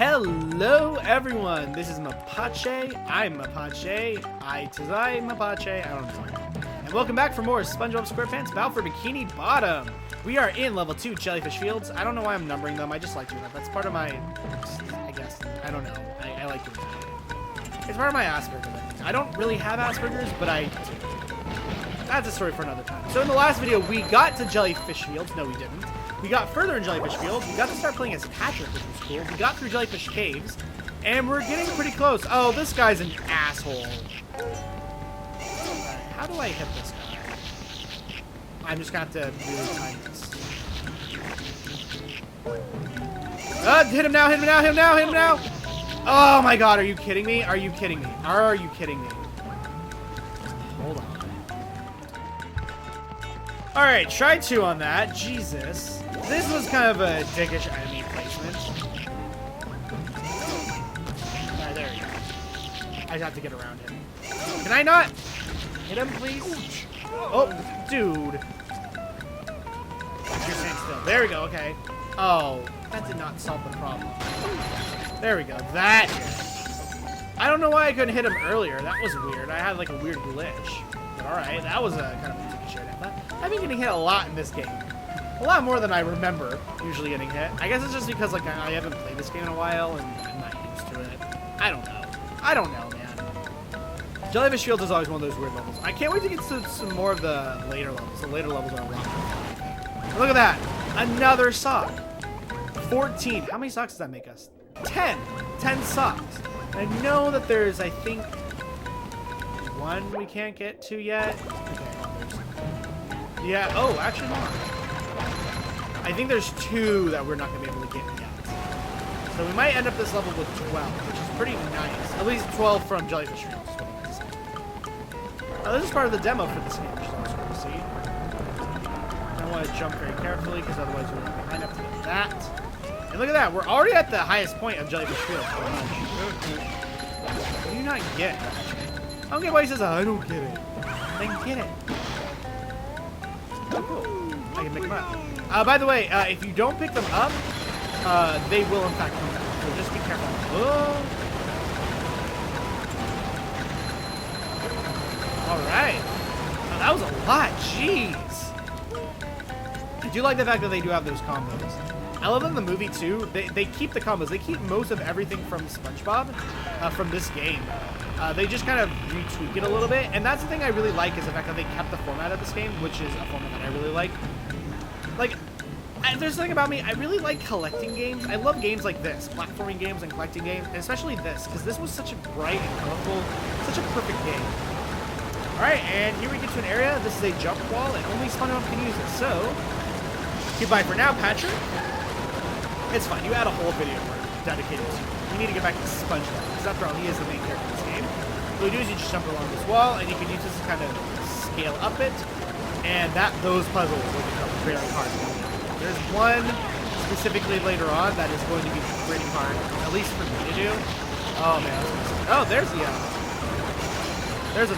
Hello everyone, this is Mapache. I'm Mapache. I Mapache. I don't know. And welcome back for more Spongebob Squarepants Battle for Bikini Bottom. We are in level 2 Jellyfish Fields. I don't know why I'm numbering them. I just like doing that. That's part of my, I guess, I don't know. I like doing that. It's part of my Asperger's. I don't really have Asperger's, but I do. That's a story for another time. So in the last video, we got to Jellyfish Fields. No, we didn't. We got further in Jellyfish Fields. We got to start playing as Patrick, which was cool. We got through Jellyfish Caves, and we're getting pretty close. Oh, this guy's an asshole. Right, how do I hit this guy? I'm just gonna have to really time this. Hit him now, hit him now, hit him now, hit him now! Oh my god, are you kidding me? Are you kidding me? Are you kidding me? Hold on. Alright, try 2 on that. Jesus. This was kind of a dickish enemy placement. Alright, there we go. I have to get around him. Can I not hit him, please? Oh, dude. You're staying still. There we go, okay. Oh, that did not solve the problem. There we go. That hit. I don't know why I couldn't hit him earlier. That was weird. I had like a weird glitch. But alright, that was a kind of a dickish area. I've been getting hit a lot in this game. A lot more than I remember usually getting hit. I guess it's just because like I haven't played this game in a while and I'm not used to it. I don't know. I don't know, man. Jellyfish Fields is always one of those weird levels. I can't wait to get to some more of the later levels. The later levels are rough. Look at that. Another sock. 14. How many socks does that make us? 10. 10 socks. I know that there's, I think, 1 we can't get to yet. Okay, yeah. Oh, actually more. I think there's 2 that we're not going to be able to get yet. So we might end up this level with 12, which is pretty nice. At least 12 from Jellyfish Fields. This is part of the demo for this game, which is always cool to see. I want to jump very carefully, because otherwise we're behind up to get that. And look at that, we're already at the highest point of Jellyfish Fields. What do you not get? I don't get why he says, I don't get it. Then get it. Oh, cool. I can pick them up. By the way, if you don't pick them up, they will in fact come back. So just be careful. Oh. Alright. Oh, that was a lot. Jeez. I do like the fact that they do have those combos. I love in the movie, too. They keep the combos. They keep most of everything from SpongeBob from this game. They just kind of retweak it a little bit. And that's the thing I really like is the fact that they kept the format of this game, which is a format that I really like. Like, there's something about me, I really like collecting games. I love games like this, platforming games and collecting games, and especially this, because this was such a bright and colorful, such a perfect game. Alright, and here we get to an area. This is a jump wall, and only SpongeBob can use it. So, goodbye for now, Patrick. It's fine, you had a whole video dedicated to it. We need to get back to SpongeBob, because after all, he is the main character in this game. What you do is you just jump along this wall, and you can use this to kind of scale up it, and those puzzles will become very hard. There's one specifically later on that is going to be pretty hard, at least for me to do. Oh man, oh there's the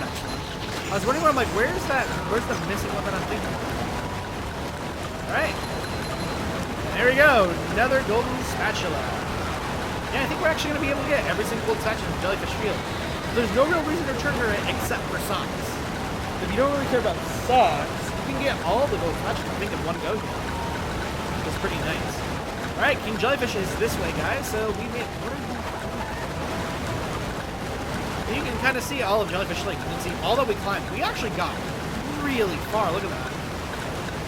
next one. I was wondering where I'm like, where's the missing one that I'm thinking of? Alright. There we go, another golden spatula. Yeah, I think we're actually going to be able to get every single gold spatula from Jellyfish Field. There's no real reason to return her except for socks. If you don't really care about socks, you can get all the gold spatulas, I think, in one go here. It's pretty nice. Alright, King Jellyfish is this way, guys, so we made... You can kind of see all of Jellyfish Lake. You can see all that we climbed. We actually got really far. Look at that.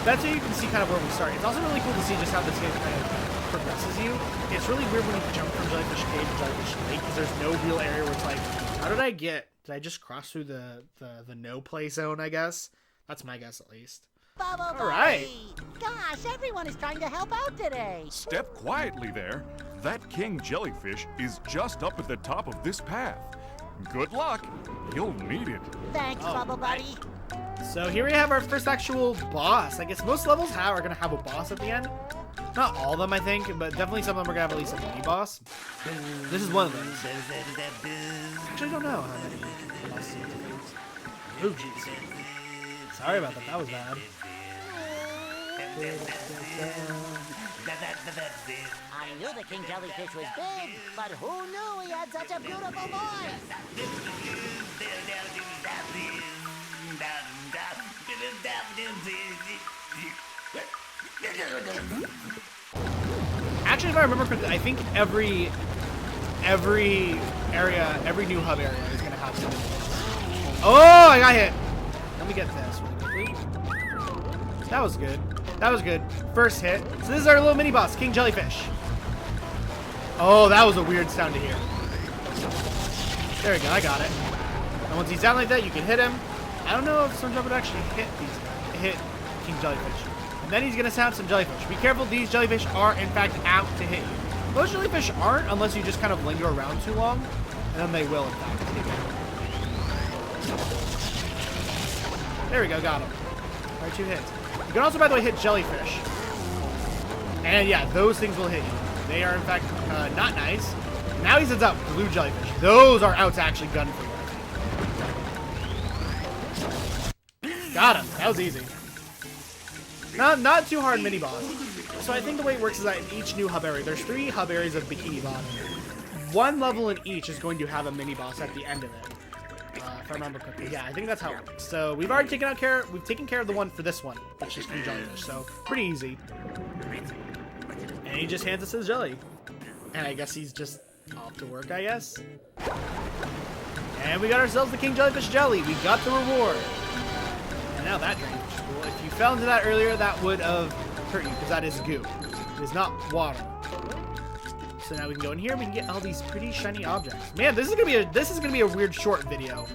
That's how you can see kind of where we start. It's also really cool to see just how this game kind of progresses you. It's really weird when you jump from Jellyfish Cave to Jellyfish Lake, because there's no real area where it's like, how did I get... Did I just cross through the no play zone, I guess? That's my guess, at least. Bubble all right. Gosh, everyone is trying to help out today. Step quietly there. That King Jellyfish is just up at the top of this path. Good luck. You'll need it. Thanks, Bubble Buddy. So here we have our first actual boss. I guess most levels are going to have a boss at the end. Not all of them, I think, but definitely some of them are going to have at least a mini boss. This is one of those. Actually, I don't know how many bosses are different. Oh, jeez. Sorry about that. That was bad. I knew the king jellyfish was big, but who knew he had such a beautiful voice? Actually, if I remember correctly, I think every area, every new hub area is gonna have something. Oh, I got hit. Let me get this really quickly. That was good. That was good. First hit. So this is our little mini boss, King Jellyfish. Oh, that was a weird sound to hear. There we go. I got it. And once he's down like that, you can hit him. I don't know if Spongebob would actually hit King Jellyfish. And then he's gonna sound some jellyfish. Be careful, these jellyfish are in fact out to hit you. Most jellyfish aren't unless you just kind of linger around too long, and then they will in fact hit you. There we go, got him. Alright, 2 hits. You can also, by the way, hit jellyfish. And yeah, those things will hit you. They are in fact not nice. Now he sends out blue jellyfish. Those are out to actually gun for you. Got him. That was easy. Not too hard mini boss. So I think the way it works is that in each new hub area, there's 3 hub areas of Bikini Bottom. 1 level in each is going to have a mini boss at the end of it. If I remember correctly. Yeah, I think that's how it works. So we've already taken care of the one for this one, which is King Jellyfish. So pretty easy. And he just hands us his jelly. And I guess he's just off to work, I guess. And we got ourselves the King Jellyfish jelly. We got the reward. And now that drains, which is cool. If you fell into that earlier, that would have hurt you because that is goo. It is not water. So now we can go in here. We can get all these pretty shiny objects. Man, this is gonna be a weird short video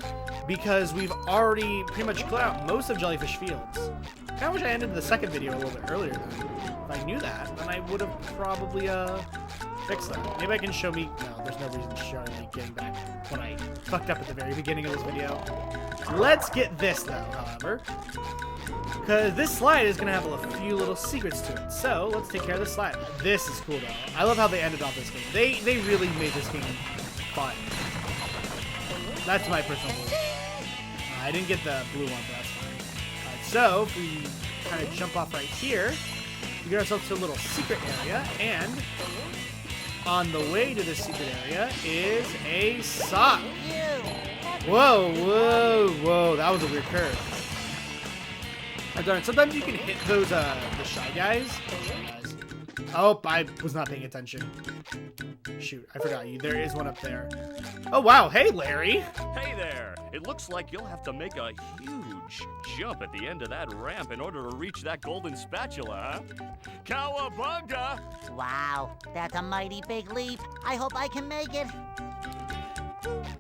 because we've already pretty much cleared out most of Jellyfish Fields. I kinda wish I ended the second video a little bit earlier though. If I knew that, then I would have probably fixed that. Maybe I can show me. No, there's no reason to show me getting back when I fucked up at the very beginning of this video. Let's get this though, however. Because this slide is going to have a few little secrets to it. So, let's take care of this slide. This is cool, though. I love how they ended off this game. They really made this game fun. That's my personal belief. I didn't get the blue one, but that's fine. Alright, so, if we kind of jump off right here, we get ourselves to a little secret area, and on the way to this secret area is a sock. Whoa, whoa, whoa. That was a weird curve. Oh, darn it. Sometimes you can hit those, the shy guys. Oh, I was not paying attention. Shoot, I forgot you. There is one up there. Oh, wow. Hey, Larry. Hey there. It looks like you'll have to make a huge jump at the end of that ramp in order to reach that golden spatula, huh? Cowabunga! Wow, that's a mighty big leap. I hope I can make it.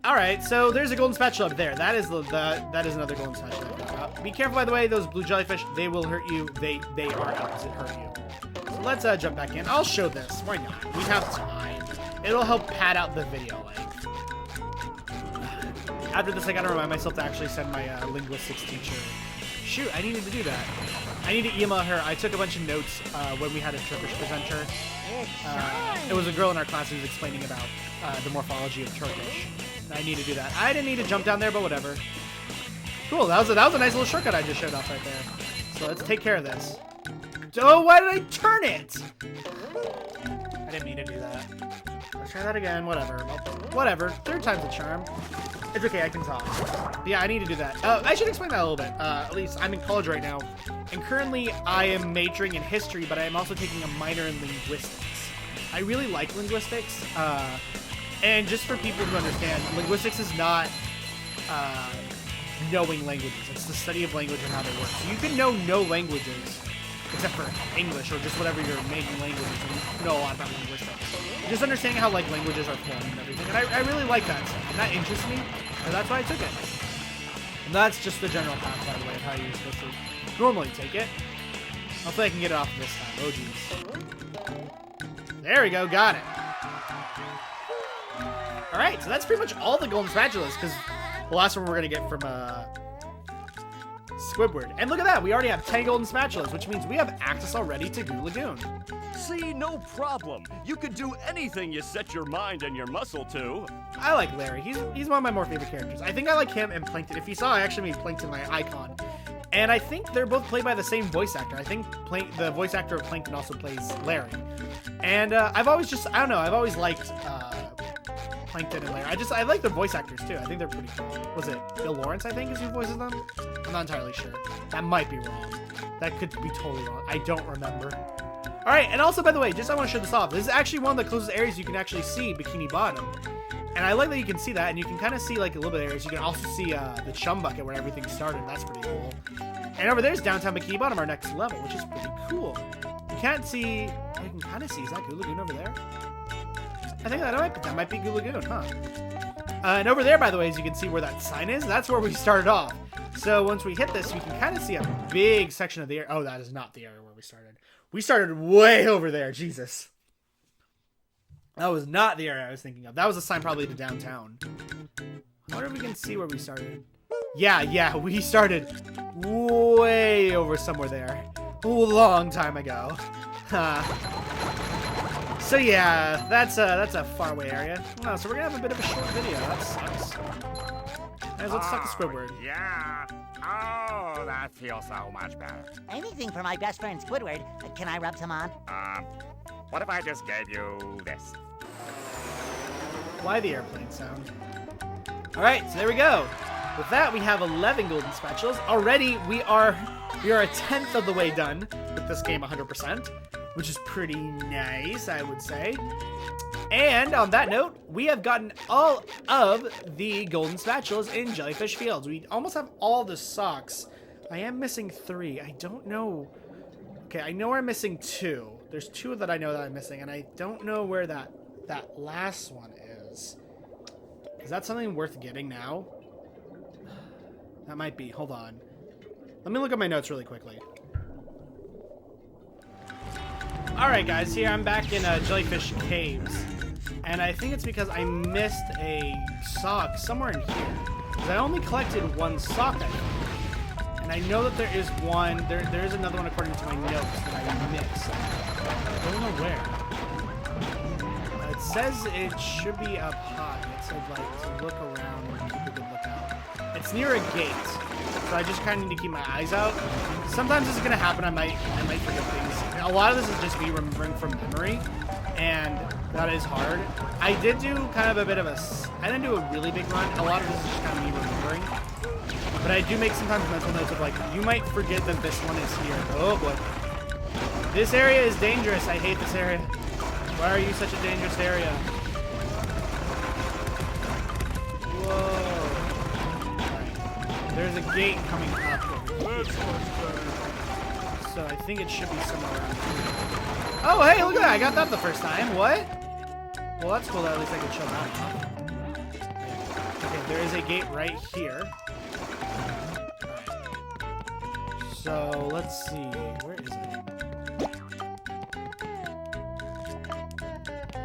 All right, so there's a golden spatula up there. That is that is another golden spatula. Be careful, by the way. Those blue jellyfish, they will hurt you. They are out to hurt you. So let's jump back in. I'll show this. Why not? We have time. It'll help pad out the video length. After this, I gotta remind myself to actually send my linguistics teacher. Shoot, I needed to do that. I need to email her. I took a bunch of notes when we had a Turkish presenter. It was a girl in our class who was explaining about the morphology of Turkish. I need to do that. I didn't need to jump down there, but whatever. Cool, that was a nice little shortcut I just showed off right there. So let's take care of this. Oh, why did I turn it? I didn't mean to do that. Let's try that again. Whatever. Whatever. 3rd time's a charm. It's okay, I can talk. But yeah, I need to do that. I should explain that a little bit. At least I'm in college right now. And currently I am majoring in history, but I am also taking a minor in linguistics. I really like linguistics. And just for people who understand, linguistics is not knowing languages. It's the study of language and how they work. So you can know no languages, except for English or just whatever your main language is, and know a lot about linguistics. Just understanding how like languages are formed and everything. And I really like that stuff. And that interests me, and that's why I took it. And that's just the general path, by the way, of how you're supposed to normally take it. Hopefully I can get it off this time. Oh, jeez. There we go. Got it. Alright, so that's pretty much all the golden spatulas, because the last one we're going to get from Squidward. And look at that, we already have 10 golden spatulas, which means we have access already to Goo Lagoon. See, no problem. You could do anything you set your mind and your muscle to. I like Larry. He's one of my more favorite characters. I think I like him and Plankton. If you saw, I actually made Plankton my icon. And I think they're both played by the same voice actor. I think the voice actor of Plankton also plays Larry. And I've always liked Plankton and Larry. I like their voice actors too. I think they're pretty cool. Was it Bill Lawrence, I think, is who voices them? I'm not entirely sure. That might be wrong. That could be totally wrong. I don't remember. All right, and also, by the way, I want to show this off. This is actually one of the closest areas you can actually see Bikini Bottom. And I like that you can see that, and you can kind of see like a little bit of areas. You can also see the chum bucket where everything started. That's pretty cool. And over there's downtown Bikini Bottom, our next level, which is pretty cool. You can't see, you can kind of see, is that Goo Lagoon over there? I think that might be Goo Lagoon, huh? And over there, by the way, as you can see where that sign is, that's where we started off. So once we hit this, you can kind of see a big section of the area. Oh, that is not the area where we started. We started way over there, Jesus. That was not the area I was thinking of. That was a sign probably to downtown. I wonder if we can see where we started. Yeah, we started way over somewhere there. A long time ago. So yeah, that's a faraway area. Oh, so we're gonna have a bit of a short video. That sucks. Guys, let's talk to Squidward. Yeah. Oh, that feels so much better. Anything for my best friend Squidward. Can I rub some on? What if I just gave you this? Why the airplane sound? All right, so there we go. With that, we have 11 golden spatulas. Already, we are a tenth of the way done with this game 100%, which is pretty nice, I would say. And on that note, we have gotten all of the golden spatulas in Jellyfish Fields. We almost have all the socks. I am missing 3. I don't know. Okay, I know I'm missing 2. There's 2 that I know that I'm missing, and I don't know where that last one is. Is that something worth getting now? That might be. Hold on. Let me look at my notes really quickly. Alright guys, here I'm back in Jellyfish Caves. And I think it's because I missed a sock somewhere in here. Because I only collected 1 sock, I think. And I know that there is one, there is another one according to my notes that I missed. I don't know where. It says it should be up high. It said like to look around and keep a good lookout. It's near a gate. So I just kind of need to keep my eyes out. Sometimes this is gonna happen. I might forget things. A lot of this is just me remembering from memory, and that is hard. I did do kind of a bit of I didn't do a really big run. A lot of this is just kind of me remembering. But I do make sometimes mental notes of like, you might forget that this one is here. Oh boy. This area is dangerous. I hate this area. Why are you such a dangerous area? Whoa. Right. There's a gate coming up over here. So I think it should be somewhere around here. Oh, hey, look at that. I got that the first time. What? Well, that's cool. At least I can show that off. Okay, there is a gate right here. Right. So let's see. Where is it?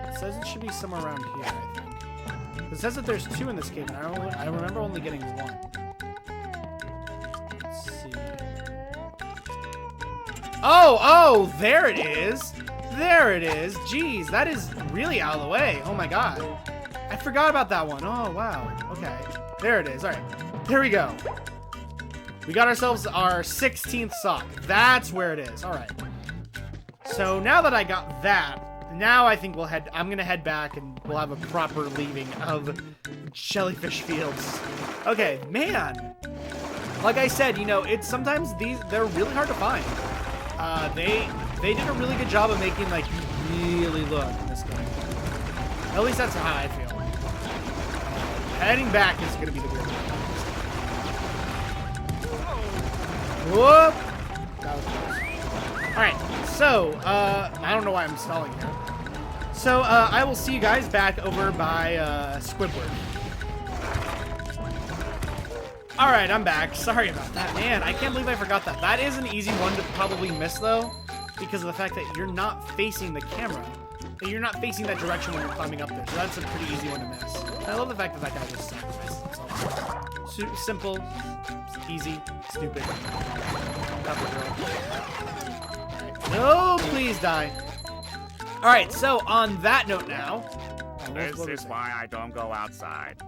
It says it should be somewhere around here, I think. It says that there's 2 in this cave, and I remember only getting 1. Let's see. Oh, there it is. There it is. Jeez, that is really out of the way. Oh my god. I forgot about that one. Oh, wow. Okay. There it is. All right. Here we go. We got ourselves our 16th sock. That's where it is. All right. So now that I got that, now I think I'm going to head back and we'll have a proper leaving of Jellyfish Fields. Okay, man. Like I said, you know, it's sometimes they're really hard to find. They did a really good job of making like you really look in this game. At least that's how I feel. Heading back is gonna be the weird one. Whoop! That was close. Alright, so I don't know why I'm stalling here. So I will see you guys back over by Squidward. Alright, I'm back. Sorry about that. Man, I can't believe I forgot that. That is an easy one to probably miss, though, because of the fact that you're not facing the camera. You're not facing that direction when you're climbing up there, so that's a pretty easy one to miss. And I love the fact that that guy just sacrificed himself. Simple, easy, stupid. Got the girl. Right. No, please die. Alright, so on that note now... This is why I don't go outside.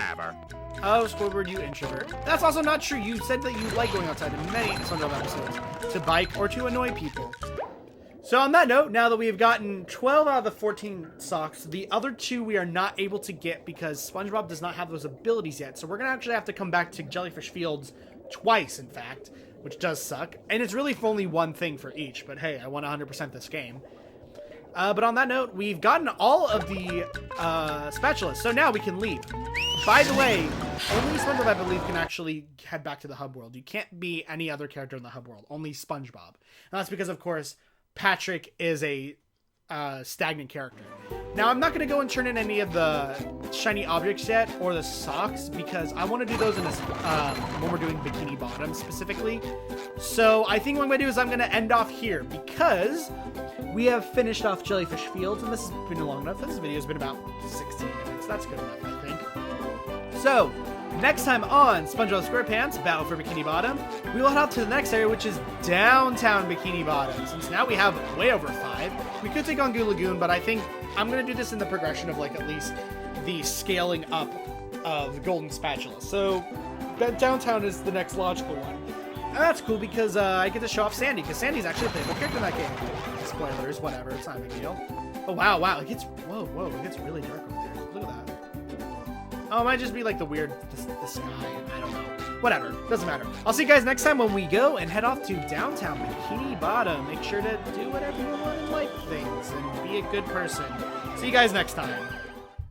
ever. Oh, Squidward, you introvert. That's also not true. You said that you like going outside in many SpongeBob episodes to bike or to annoy people. So on that note, now that we have gotten 12 out of the 14 socks, the other 2 we are not able to get because SpongeBob does not have those abilities yet. So we're going to actually have to come back to Jellyfish Fields twice, in fact, which does suck. And it's really only one thing for each, but hey, I want 100% this game. But on that note, we've gotten all of the spatulas, so now we can leave. By the way, only SpongeBob, I believe, can actually head back to the hub world. You can't be any other character in the hub world, only SpongeBob. And that's because, of course, Patrick is a stagnant character. Now, I'm not going to go and turn in any of the shiny objects yet, or the socks, because I want to do those in this, when we're doing Bikini Bottom specifically. So I think what I'm going to do is I'm going to end off here, because we have finished off Jellyfish Fields, and this has been long enough. This video has been about 16 minutes. That's good enough, I think. So, next time on Spongebob Squarepants, Battle for Bikini Bottom, we will head out to the next area, which is downtown Bikini Bottom. Since now we have way over 5, we could take on Goo Lagoon, but I think I'm going to do this in the progression of, like, at least the scaling up of the Golden Spatula. So, that downtown is the next logical one. And that's cool because I get to show off Sandy, because Sandy's actually a playable character in that game. Spoilers, whatever, it's not a big deal. Oh, wow, it gets, whoa, it gets really dark over there. Look at that. Oh, it might just be like the weird, the sky, I don't know. Whatever, doesn't matter. I'll see you guys next time when we go and head off to downtown Bikini Bottom. Make sure to do whatever you want and like things and be a good person. See you guys next time.